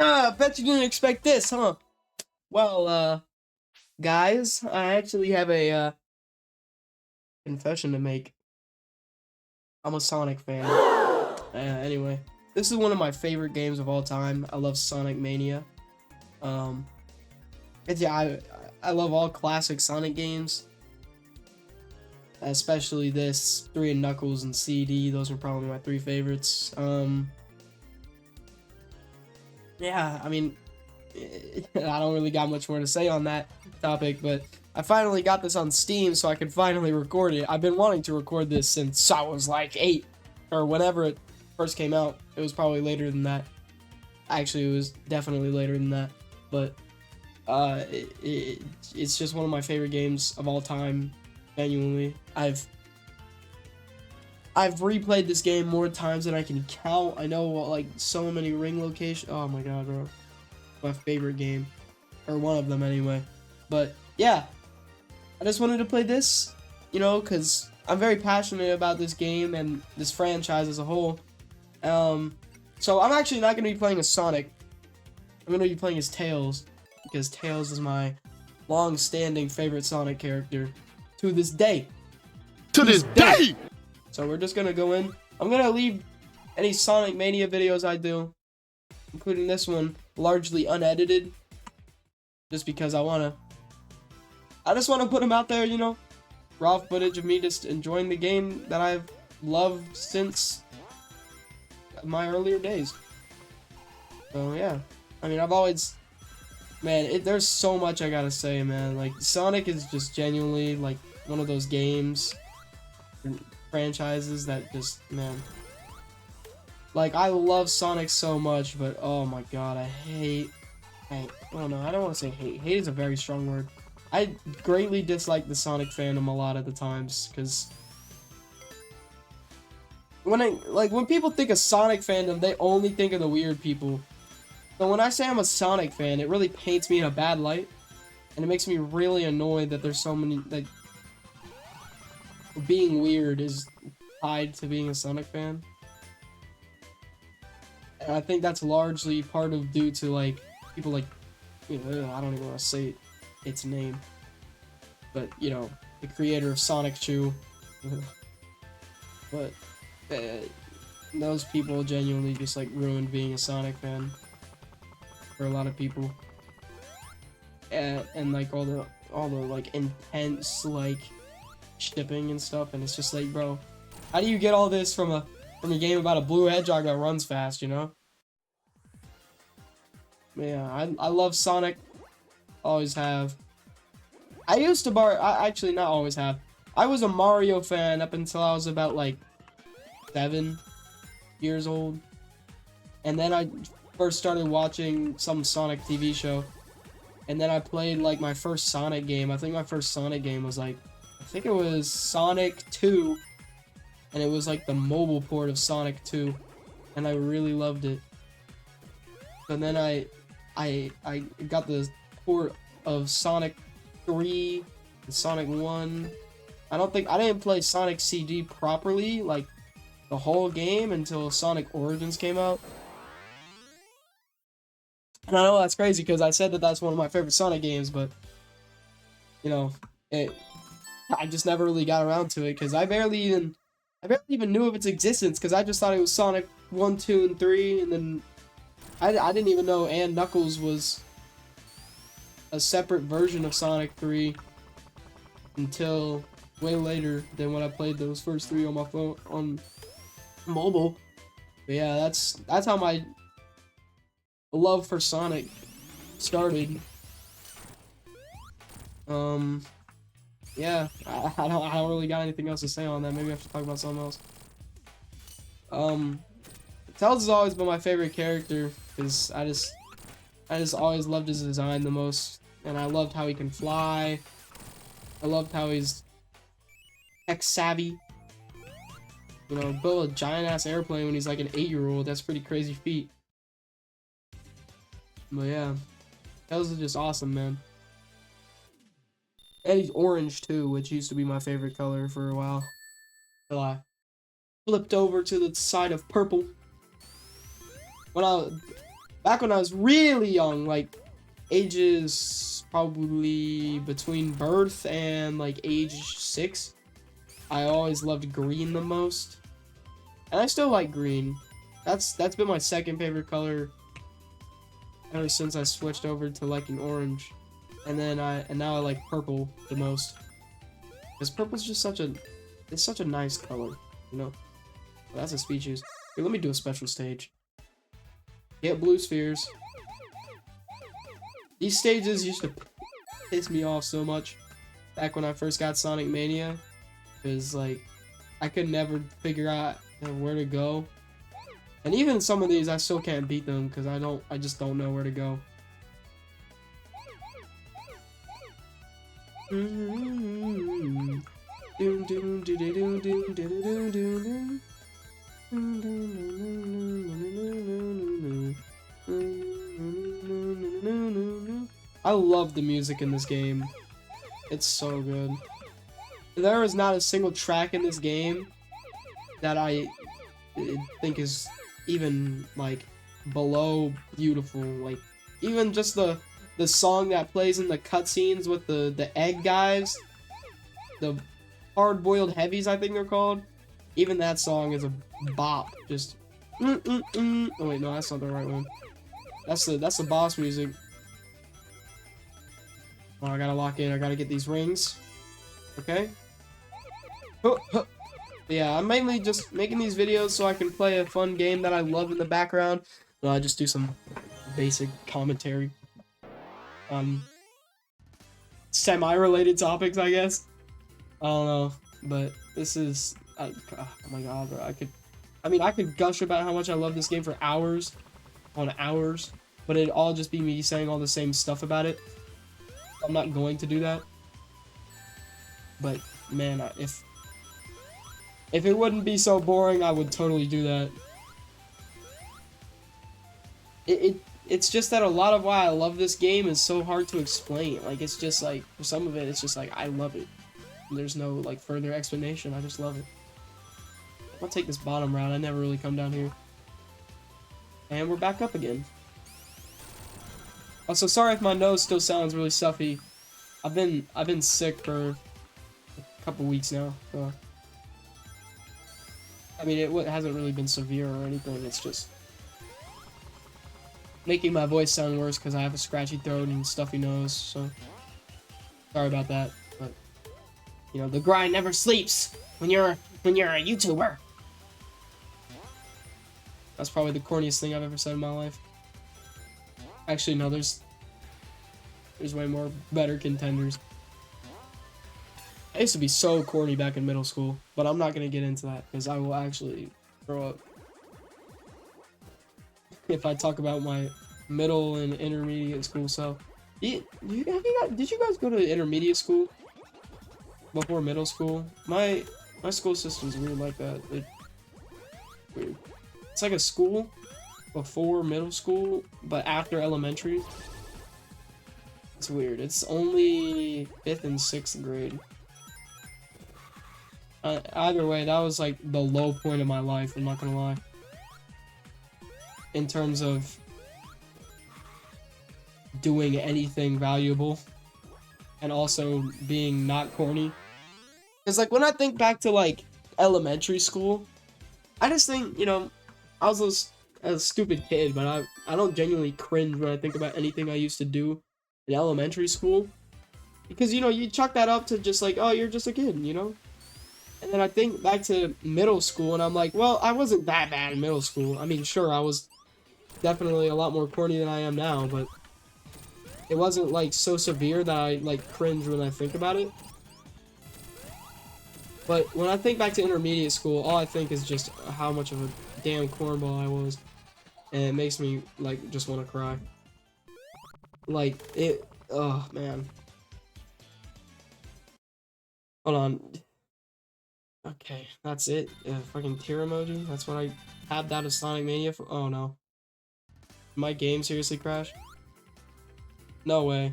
Bet you didn't expect this, huh? Well, guys, I actually have a confession to make. I'm a Sonic fan. Anyway, this is one of my favorite games of all time. I love Sonic Mania. Um, I love all classic Sonic games, especially this 3 and Knuckles and CD. Those are probably my 3 favorites. Yeah, I mean, I don't really got much more to say on that topic, but I finally got this on Steam so I could finally record it. I've been wanting to record this since I was like 8, or whenever it first came out. It was probably later than that. Actually, it was definitely later than that, but it's just one of my favorite games of all time, genuinely. I've replayed this game more times than I can count. I know, like, so many ring locations. Oh my god, bro. My favorite game. Or one of them, anyway. But, yeah. I just wanted to play this, you know, because I'm very passionate about this game and this franchise as a whole. So I'm actually not going to be playing as Sonic. I'm going to be playing as Tails, because Tails is my long-standing favorite Sonic character to this day. To this day! So we're just gonna go in. I'm gonna leave any Sonic Mania videos I do, including this one, largely unedited, just because I just wanna put them out there, you know, raw footage of me just enjoying the game that I've loved since my earlier days. So yeah, I mean, I've always, man, there's so much I gotta say, man. Like, Sonic is just genuinely like one of those games, franchises that just, man, like, I love Sonic so much, but oh my god, I don't know, I don't want to say hate. Hate is a very strong word. I greatly dislike the Sonic fandom a lot of the times, because when people think of Sonic fandom, they only think of the weird people. So when I say I'm a Sonic fan, it really paints me in a bad light, and it makes me really annoyed that there's so many, like, being weird is tied to being a Sonic fan. And I think that's largely part of due to, like, people like, you know, I don't even want to say its name, but, you know, the creator of Sonic Chew. But those people genuinely just, like, ruined being a Sonic fan for a lot of people. And like all the like intense, like, shipping and stuff, and it's just like, bro, how do you get all this from a game about a blue hedgehog that runs fast, you know? Yeah, I love Sonic, always have. I used to actually not always have. I was a Mario fan up until I was about like 7 years old, and then I first started watching some Sonic TV show, and then I played like my first Sonic game. I think my first Sonic game was like, I think it was Sonic 2, and it was like the mobile port of Sonic 2, and I really loved it. And then I got the port of Sonic 3 and Sonic 1. I didn't play Sonic CD properly, like the whole game, until Sonic Origins came out. And I know that's crazy because I said that that's one of my favorite Sonic games, but, you know, I just never really got around to it because I barely even knew of its existence, because I just thought it was Sonic 1, 2, and 3, and then I didn't even know and Knuckles was a separate version of Sonic 3 until way later than when I played those first 3 on my phone, on mobile. But yeah, that's how my love for Sonic started. Yeah, I don't really got anything else to say on that. Maybe I should talk about something else. Tails has always been my favorite character, because I just always loved his design the most, and I loved how he can fly. I loved how he's tech savvy. You know, build a giant ass airplane when he's like an 8-year-old. That's a pretty crazy feat. But yeah, Tails is just awesome, man. And he's orange too, which used to be my favorite color for a while, till I flipped over to the side of purple. back when I was really young, like ages probably between birth and like age 6, I always loved green the most. And I still like green. That's been my second favorite color ever since I switched over to liking orange. And now I like purple the most. Because purple's just such a nice color, you know? Well, that's a species. Here, let me do a special stage. Get blue spheres. These stages used to piss me off so much back when I first got Sonic Mania. Because, like, I could never figure out where to go. And even some of these, I still can't beat them because I just don't know where to go. I love the music in this game. It's so good. There is not a single track in this game that I think is even like below beautiful. Like even just the song that plays in the cutscenes with the egg guys, the hard-boiled heavies, I think they're called. Even that song is a bop. Just Oh wait, no, that's not the right one. That's the boss music. Oh, I gotta lock in. I gotta get these rings. Okay. Yeah, I'm mainly just making these videos so I can play a fun game that I love in the background. I just do some basic commentary on semi-related topics, I guess. I don't know, but this is oh my god, bro. I could gush about how much I love this game for hours on hours, but it'd all just be me saying all the same stuff about it. I'm not going to do that. But man, if it wouldn't be so boring, I would totally do that. It's just that a lot of why I love this game is so hard to explain. Like, it's just like, for some of it, it's just like, I love it. There's no, like, further explanation. I just love it. I'll take this bottom route. I never really come down here. And we're back up again. Also, sorry if my nose still sounds really stuffy. I've been sick for a couple weeks now, so. I mean, it hasn't really been severe or anything. It's just making my voice sound worse because I have a scratchy throat and stuffy nose, so sorry about that. But you know, the grind never sleeps when you're a YouTuber. That's probably the corniest thing I've ever said in my life. Actually, no, there's way more better contenders. I used to be so corny back in middle school, but I'm not gonna get into that because I will actually throw up if I talk about my middle and intermediate school self. Did you guys go to intermediate school before middle school? My school system's weird like that. Weird. It's like a school before middle school, but after elementary. It's weird. It's only 5th and 6th grade. Either way, that was like the low point of my life, I'm not gonna lie. In terms of doing anything valuable and also being not corny. Because like when I think back to like elementary school, I just think, you know, I was a stupid kid, but I don't genuinely cringe when I think about anything I used to do in elementary school. Because, you know, you chuck that up to just like, oh, you're just a kid, you know? And then I think back to middle school, and I'm like, well, I wasn't that bad in middle school. I mean, sure, I was definitely a lot more corny than I am now, but it wasn't, like, so severe that I, like, cringe when I think about it. But when I think back to intermediate school, all I think is just how much of a damn cornball I was. And it makes me, like, just want to cry. Like, oh, man. Hold on. Okay, that's it. Fucking tear emoji. That's what I tabbed out of Sonic Mania for. Oh no. My game seriously crashed? No way.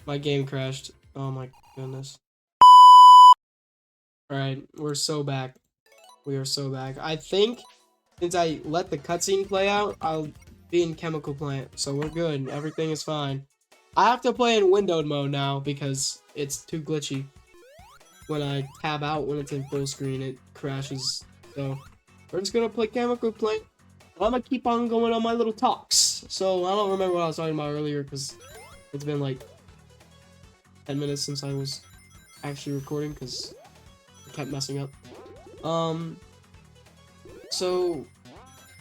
My game crashed. Oh my goodness. Alright, we're so back. We are so back. I think since I let the cutscene play out, being chemical plant, so we're good. Everything is fine. I have to play in windowed mode now because it's too glitchy. When I tab out when it's in full screen, it crashes. So we're just gonna play chemical plant. I'm gonna keep on going on my little talks. So I don't remember what I was talking about earlier because it's been like 10 minutes since I was actually recording because I kept messing up. So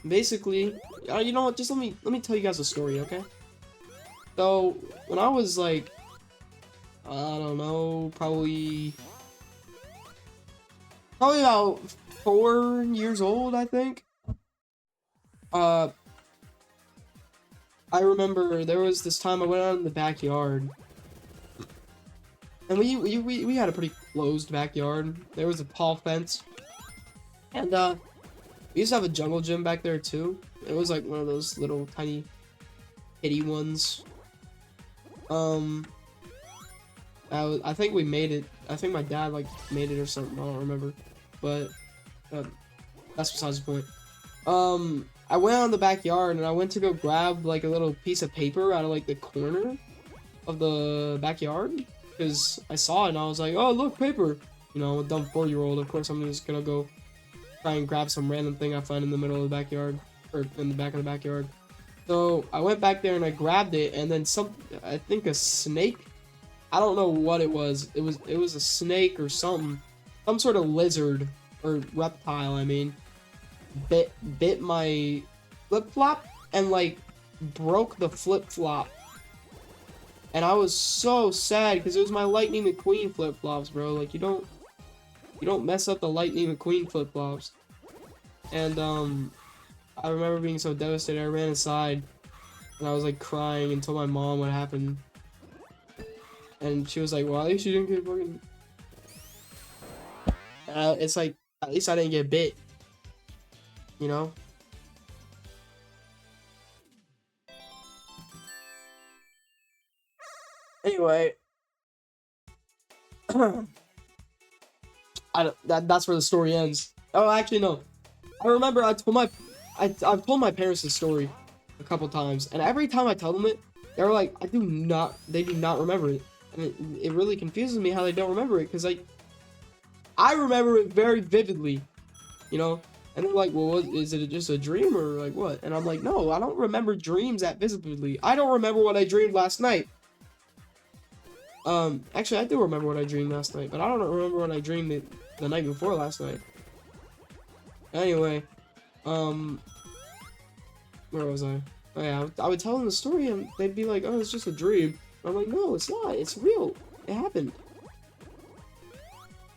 basically, you know what? Just let me tell you guys a story, okay? So when I was like, I don't know, probably about 4 years old, I think. I remember there was this time I went out in the backyard, and we had a pretty closed backyard. There was a tall fence, and we used to have a jungle gym back there too. It was like one of those little tiny kitty ones. I think we made it. I think my dad like made it or something. I don't remember, but that's besides the point. I went out in the backyard and I went to go grab like a little piece of paper out of like the corner of the backyard because I saw it and I was like, oh look, paper. You know, a dumb 4-year-old. Of course, I'm just gonna go try and grab some random thing I find in the middle of the backyard or in the back of the backyard. So I went back there and I grabbed it, and then I think a snake. I don't know what it was. It was a snake or something, some sort of lizard or reptile. I mean, bit my flip flop and like broke the flip flop, and I was so sad because it was my Lightning McQueen flip flops, bro. Like you don't mess up the Lightning McQueen flip flops. And I remember being so devastated. I ran inside and I was like crying and told my mom what happened. And she was like, well, at least you didn't get fucking... it's like, at least I didn't get bit. You know? Anyway. That's where the story ends. Oh, actually, no. I remember I've told my parents this story a couple times. And every time I tell them it, they're like, they do not remember it. And it really confuses me how they don't remember it, because I remember it very vividly, you know? And they're like, well, is it just a dream or like what? And I'm like, no, I don't remember dreams that vividly. I don't remember what I dreamed last night. Actually, I do remember what I dreamed last night, but I don't remember what I dreamed the night before last night. Anyway, where was I? Oh yeah, I would tell them the story and they'd be like, oh, it's just a dream. I'm like, no, it's not. It's real. It happened.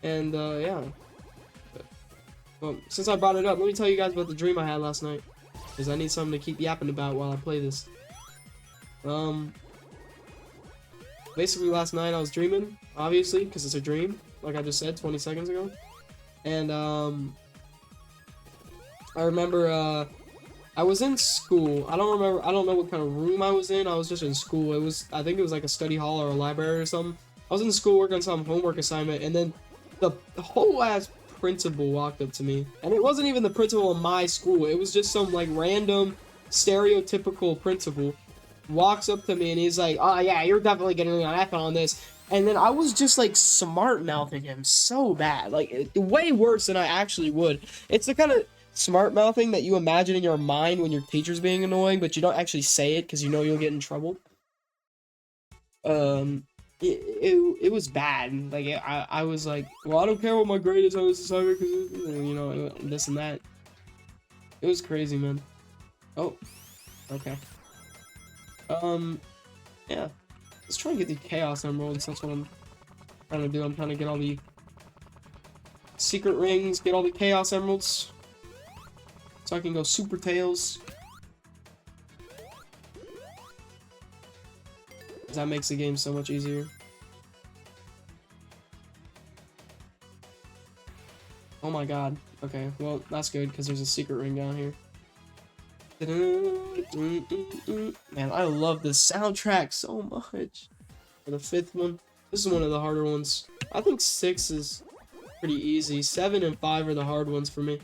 And, yeah. Well, since I brought it up, let me tell you guys about the dream I had last night. Because I need something to keep yapping about while I play this. Basically, last night I was dreaming, obviously, because it's a dream. Like I just said 20 seconds ago. And, I remember, I was in school. I don't know what kind of room I was in. I was just in school. I think it was like a study hall or a library or something. I was in school working on some homework assignment, and then the whole ass principal walked up to me. And it wasn't even the principal of my school. It was just some like random stereotypical principal. Walks up to me and he's like, oh yeah, you're definitely getting an F on this. And then I was just like smart mouthing him so bad. Like way worse than I actually would. It's the kind of smart mouthing that you imagine in your mind when your teacher's being annoying, but you don't actually say it because you know you'll get in trouble. It was bad. Like I was like, well, I don't care what my grade is on this assignment because you know this and that. It was crazy, man. Oh, okay. Yeah. Let's try and get the Chaos Emeralds. That's what I'm trying to do. I'm trying to get all the secret rings, get all the Chaos Emeralds, so I can go Super Tails. That makes the game so much easier. Oh my god. Okay, well, that's good, because there's a secret ring down here. Man, I love this soundtrack so much. For the 5th one, this is one of the harder ones. I think 6 is pretty easy. 7 and 5 are the hard ones for me.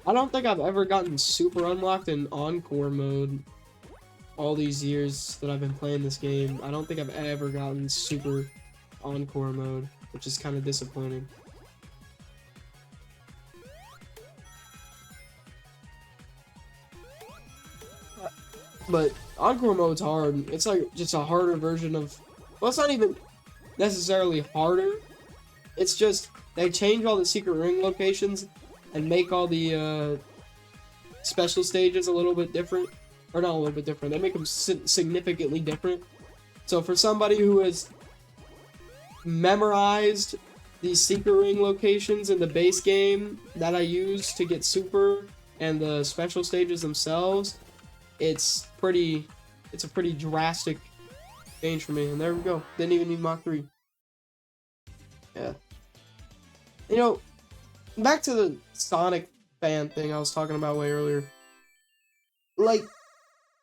I don't think I've ever gotten super unlocked in encore mode all these years that I've been playing this game. I don't think I've ever gotten super encore mode, which is kind of disappointing. But encore mode's hard. It's like just a harder version of, well, it's not even necessarily harder. It's just they change all the secret ring locations and make all the special stages a little bit different. Or not a little bit different. They make them significantly different. So for somebody who has memorized these secret ring locations in the base game that I use to get super and the special stages themselves, it's a pretty drastic change for me. And there we go. Didn't even need Mach 3. Yeah. You know, back to the Sonic fan thing I was talking about way earlier. Like,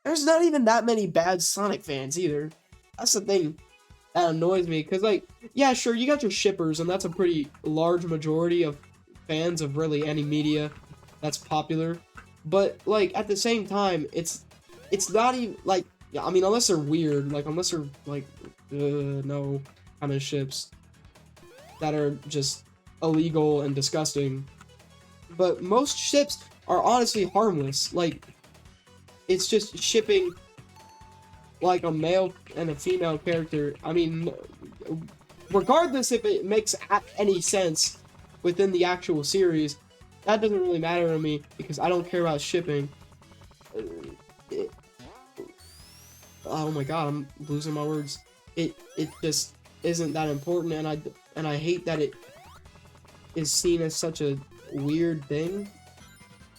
there's not even that many bad Sonic fans either. That's the thing that annoys me. Because, like, yeah, sure, you got your shippers, and that's a pretty large majority of fans of really any media that's popular. But, like, at the same time, it's not even, like, yeah, I mean, unless they're weird, like, unless they're, like, no kind of ships that are just illegal and disgusting. But most ships are honestly harmless. Like, it's just shipping like a male and a female character. I mean, regardless if it makes any sense within the actual series, that doesn't really matter to me because I don't care about shipping. Oh my god, I'm losing my words. It just isn't that important, and I hate that it is seen as such a weird thing.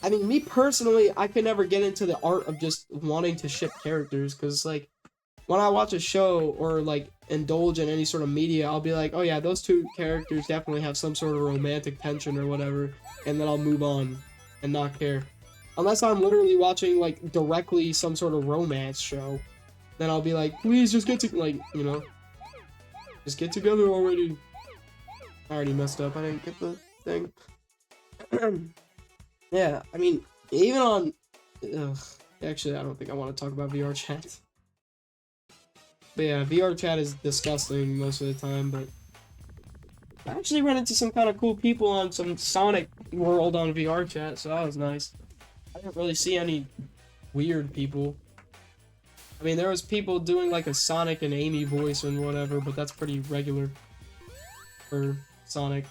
I mean, me personally, I could never get into the art of just wanting to ship characters, because, like, when I watch a show or, like, indulge in any sort of media, I'll be like, oh yeah, those two characters definitely have some sort of romantic tension or whatever, and then I'll move on and not care. Unless I'm literally watching, like, directly some sort of romance show, then I'll be like, please just get to, like, you know, just get together already. I already messed up, I didn't get the thing. Yeah, I mean, even on... actually, I don't think I want to talk about VR chat. But yeah, VR chat is disgusting most of the time, but... I actually ran into some kind of cool people on some Sonic World on VR chat, so that was nice. I didn't really see any weird people. I mean, there was people doing like a Sonic and Amy voice and whatever, but that's pretty regular for Sonic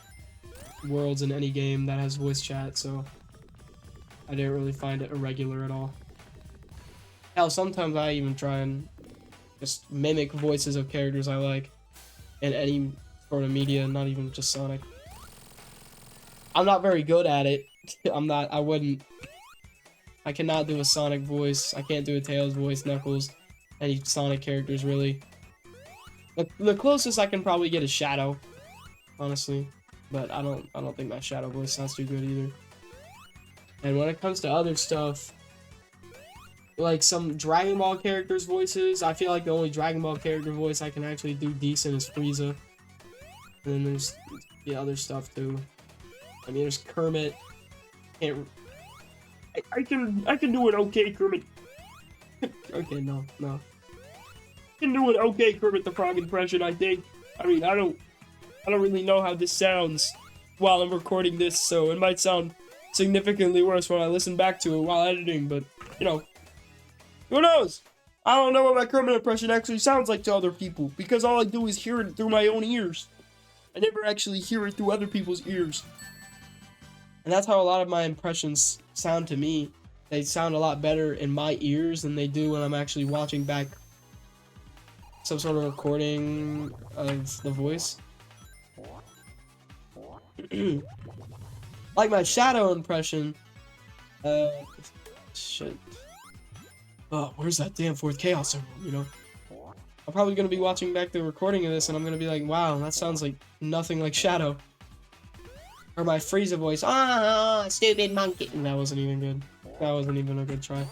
Worlds in any game that has voice chat, so... I didn't really find it irregular at all. Hell, sometimes I even try and just mimic voices of characters I like in any sort of media, not even just Sonic. I'm not very good at it. I cannot do a Sonic voice. I can't do a Tails voice, Knuckles, any Sonic characters really. The closest I can probably get is Shadow, honestly. But I don't think my Shadow voice sounds too good either. And when it comes to other stuff, like some Dragon Ball characters' voices, I feel like the only Dragon Ball character voice I can actually do decent is Frieza. And then there's the other stuff too. I mean, there's Kermit. I can do it okay, Kermit. Okay, no. I can do it okay, Kermit the Frog impression, I think. I mean, I don't really know how this sounds while I'm recording this, so it might sound significantly worse when I listen back to it while editing, but, you know, who knows? I don't know what my Kermit impression actually sounds like to other people, because all I do is hear it through my own ears. I never actually hear it through other people's ears. And that's how a lot of my impressions sound to me. They sound a lot better in my ears than they do when I'm actually watching back some sort of recording of the voice. Like my Shadow impression. Shit. Oh, where's that damn fourth Chaos symbol, you know? I'm probably gonna be watching back the recording of this and I'm gonna be like, wow, that sounds like nothing like Shadow. Or my Frieza voice, stupid monkey. And that wasn't even good. That wasn't even a good try.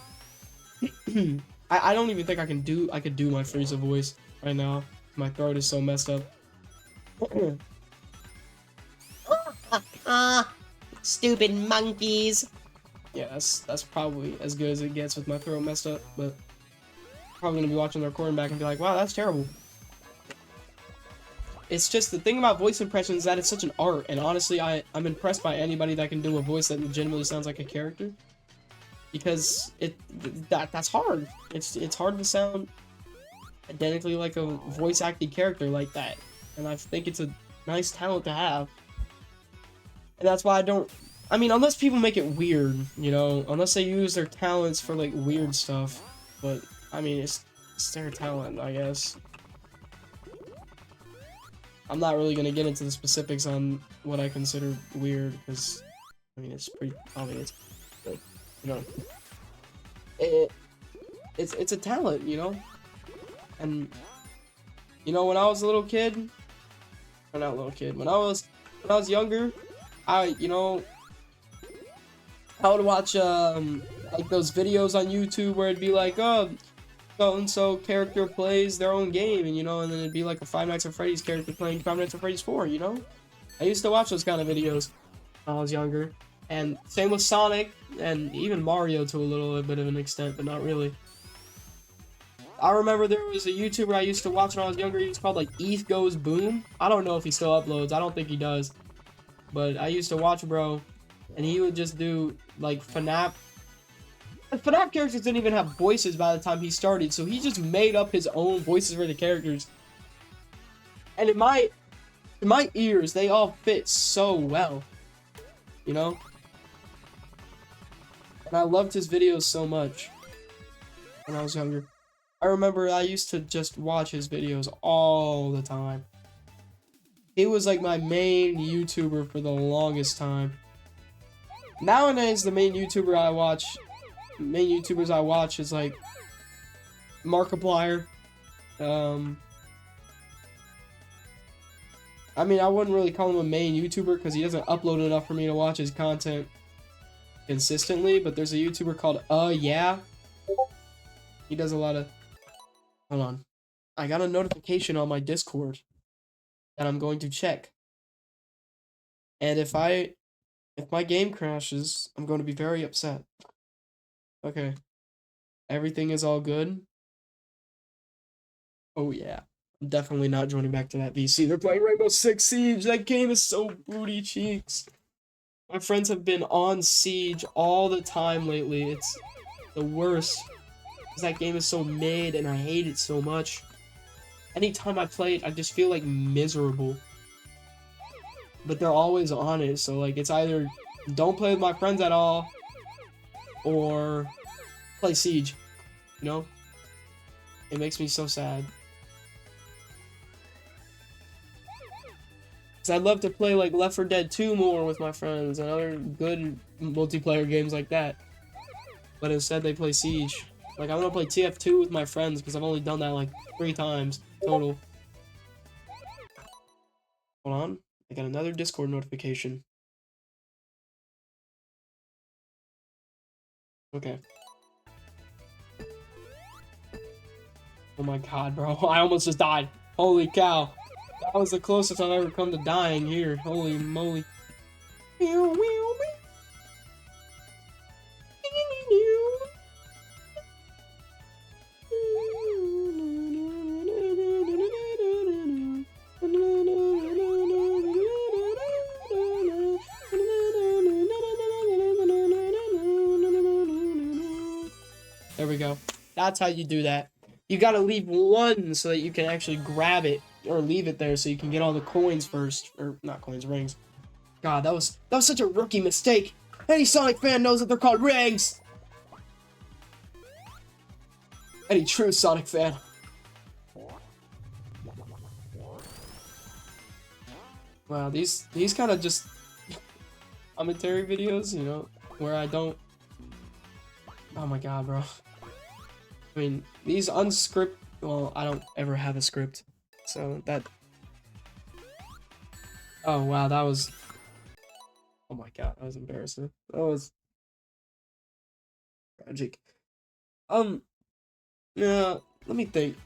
I don't even think I could do my Frieza voice right now. My throat is so messed up. Ah, stupid monkeys. Yeah, that's probably as good as it gets with my throat messed up, but probably gonna be watching the recording back and be like, wow, that's terrible. It's just the thing about voice impressions is that it's such an art, and honestly, I'm impressed by anybody that can do a voice that legitimately sounds like a character. Because that's hard. It's hard to sound identically like a voice acting character like that. And I think it's a nice talent to have. And that's why I mean, unless people make it weird, you know, unless they use their talents for like weird stuff. But I mean, it's their talent, I guess. I'm not really gonna get into the specifics on what I consider weird, because I mean it's pretty obvious. But, you know, it's a talent, you know. And you know, when I was a little kid, or not a little kid, when I was younger, I would watch like those videos on YouTube where it'd be like, oh, so and so character plays their own game, and and then it'd be like a Five Nights at Freddy's character playing Five Nights at Freddy's 4, you know? I used to watch those kind of videos when I was younger. And same with Sonic, and even Mario to a little bit of an extent, but not really. I remember there was a YouTuber I used to watch when I was younger. He was called like ETH Goes Boom. I don't know if he still uploads. I don't think he does. But I used to watch bro, and he would just do like FNAF. The FNAF characters didn't even have voices by the time he started, so he just made up his own voices for the characters. And in my ears, they all fit so well, you know? And I loved his videos so much when I was younger. I remember I used to just watch his videos all the time. He was like my main YouTuber for the longest time. Nowadays, the main YouTubers I watch is like Markiplier. I mean, I wouldn't really call him a main YouTuber because he doesn't upload enough for me to watch his content consistently, but there's a YouTuber called Yeah. He does a lot of... Hold on. I got a notification on my Discord that I'm going to check. And if my game crashes, I'm going to be very upset. Okay. Everything is all good. Oh yeah. I'm definitely not joining back to that VC. They're playing Rainbow Six Siege. That game is so booty cheeks. My friends have been on Siege all the time lately. It's the worst. Because that game is so mid and I hate it so much. Anytime I play it, I just feel like miserable. But they're always on it, so like it's either don't play with my friends at all or play Siege. You know? It makes me so sad. Cause I'd love to play like Left 4 Dead 2 more with my friends and other good multiplayer games like that. But instead they play Siege. Like I want to play TF2 with my friends because I've only done that like 3 times total. Hold on. I got another Discord notification. Okay. Oh my god, bro. I almost just died. Holy cow. That was the closest I've ever come to dying here. Holy moly. There we go. That's how you do that. You gotta leave one so that you can actually grab it, or leave it there so you can get all the coins first. Or, not coins, rings. God, that was such a rookie mistake. Any Sonic fan knows that they're called rings! Any true Sonic fan. Wow, these kind of just commentary videos, you know, where I don't... Oh my god, bro. I mean, these unscripted... Well, I don't ever have a script, so that... Oh, wow, that was... Oh my god, that was embarrassing. That was... tragic. Yeah, let me think.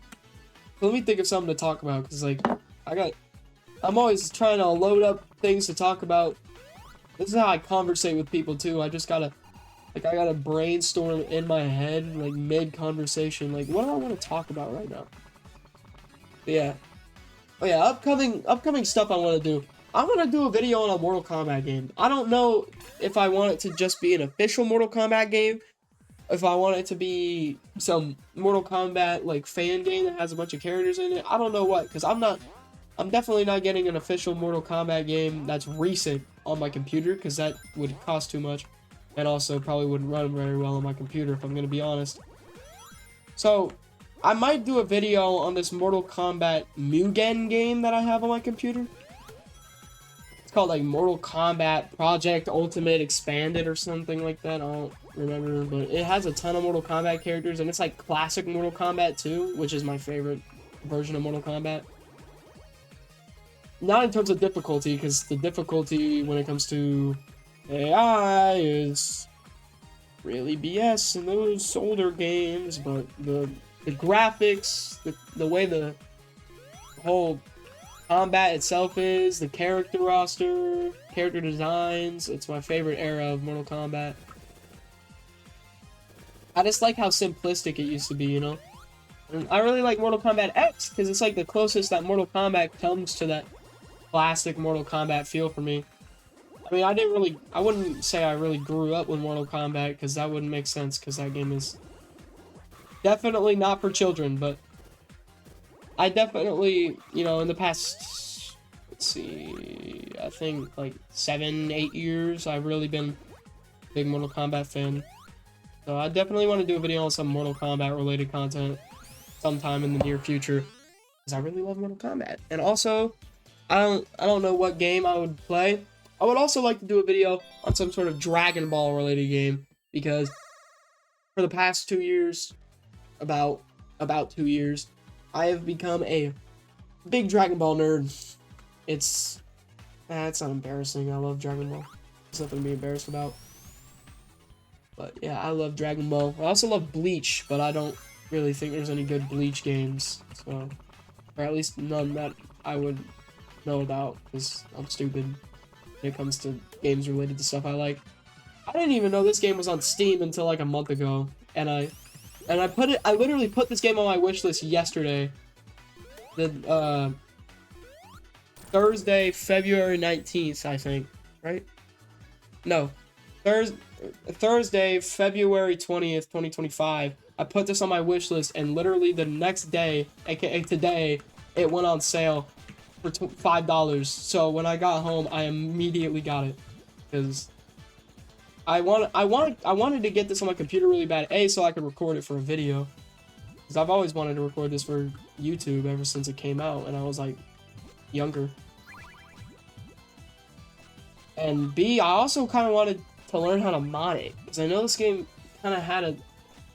Let me think of something to talk about, because, like, I'm always trying to load up things to talk about This is how I conversate with people too. I just gotta, like, I gotta brainstorm in my head, like, mid-conversation. Like, what do I want to talk about right now? But yeah. Oh yeah, upcoming stuff I want to do. I want to do a video on a Mortal Kombat game. I don't know if I want it to just be an official Mortal Kombat game, if I want it to be some Mortal Kombat, like, fan game that has a bunch of characters in it. I don't know what, because I'm definitely not getting an official Mortal Kombat game that's recent on my computer, because that would cost too much, and also probably wouldn't run very well on my computer, if I'm going to be honest. So, I might do a video on this Mortal Kombat Mugen game that I have on my computer. It's called, like, Mortal Kombat Project Ultimate Expanded or something like that. I don't remember, but it has a ton of Mortal Kombat characters, and it's like classic Mortal Kombat 2, which is my favorite version of Mortal Kombat. Not in terms of difficulty, because the difficulty when it comes to AI is really BS in those older games, but the graphics, the way the whole combat itself is, the character roster, character designs, it's my favorite era of Mortal Kombat. I just like how simplistic it used to be, you know? And I really like Mortal Kombat X, because it's like the closest that Mortal Kombat comes to that classic Mortal Kombat feel for me. I mean, I wouldn't say I really grew up with Mortal Kombat, because that wouldn't make sense, because that game is definitely not for children, but I definitely, you know, in the past, let's see, I think like 7-8 years, I've really been a big Mortal Kombat fan. So I definitely want to do a video on some Mortal Kombat related content sometime in the near future, because I really love Mortal Kombat. And also, I don't know what game I would play. I would also like to do a video on some sort of Dragon Ball related game, because for the past 2 years, about 2 years, I have become a big Dragon Ball nerd. It's not embarrassing. I love Dragon Ball. There's nothing to be embarrassed about. But yeah, I love Dragon Ball. I also love Bleach, but I don't really think there's any good Bleach games. So, or at least none that I would know about, because I'm stupid when it comes to games related to stuff I like. I didn't even know this game was on Steam until like a month ago, and I literally put this game on my wish list yesterday. The Thursday, February 19th, I think, right? No, Thursday, February 20th, 2025. I put this on my wish list, and literally the next day, aka today, it went on sale for $5. So when I got home, I immediately got it, because I wanted to get this on my computer really bad, so I could record it for a video, because I've always wanted to record this for YouTube ever since it came out, and I was like younger. And B, I also kind of wanted to learn how to mod it, because I know this game kind of had a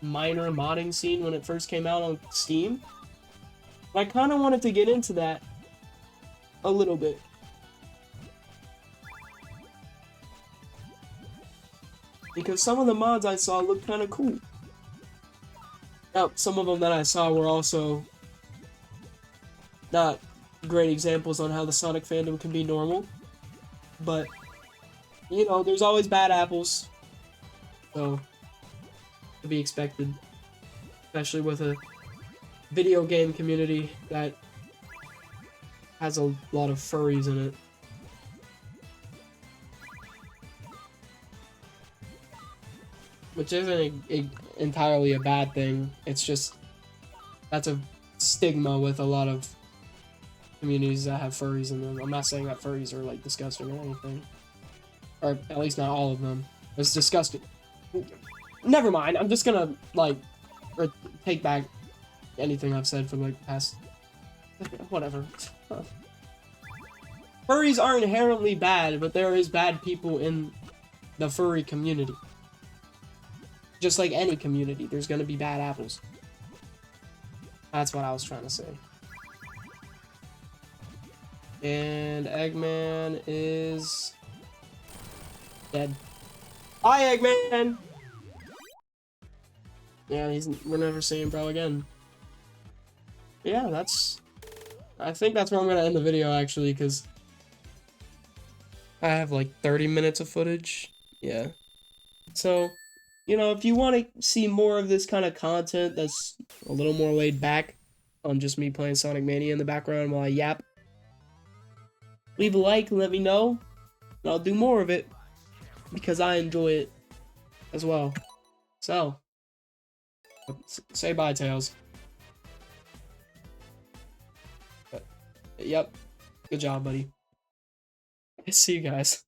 minor modding scene when it first came out on Steam. I kind of wanted to get into that a little bit. Because some of the mods I saw looked kind of cool. Now, some of them that I saw were also not great examples on how the Sonic fandom can be normal. But, you know, there's always bad apples. So, to be expected. Especially with a video game community that has a lot of furries in it. Which isn't entirely a bad thing. It's just, that's a stigma with a lot of communities that have furries in them. I'm not saying that furries are, like, disgusting or anything. Or at least not all of them. It's disgusting. Never mind, I'm just gonna, like, take back anything I've said for, like, the past... whatever. Furries are inherently bad, but there is bad people in the furry community. Just like any community, there's gonna be bad apples. That's what I was trying to say. And Eggman is dead. Bye, Eggman! Yeah, we're never seeing bro again. Yeah, I think that's where I'm gonna end the video, actually, because I have like 30 minutes of footage. Yeah. So, you know, if you want to see more of this kind of content that's a little more laid back on just me playing Sonic Mania in the background while I yap, leave a like and let me know, and I'll do more of it because I enjoy it as well. So, say bye, Tails. Yep. Good job, buddy. See you guys.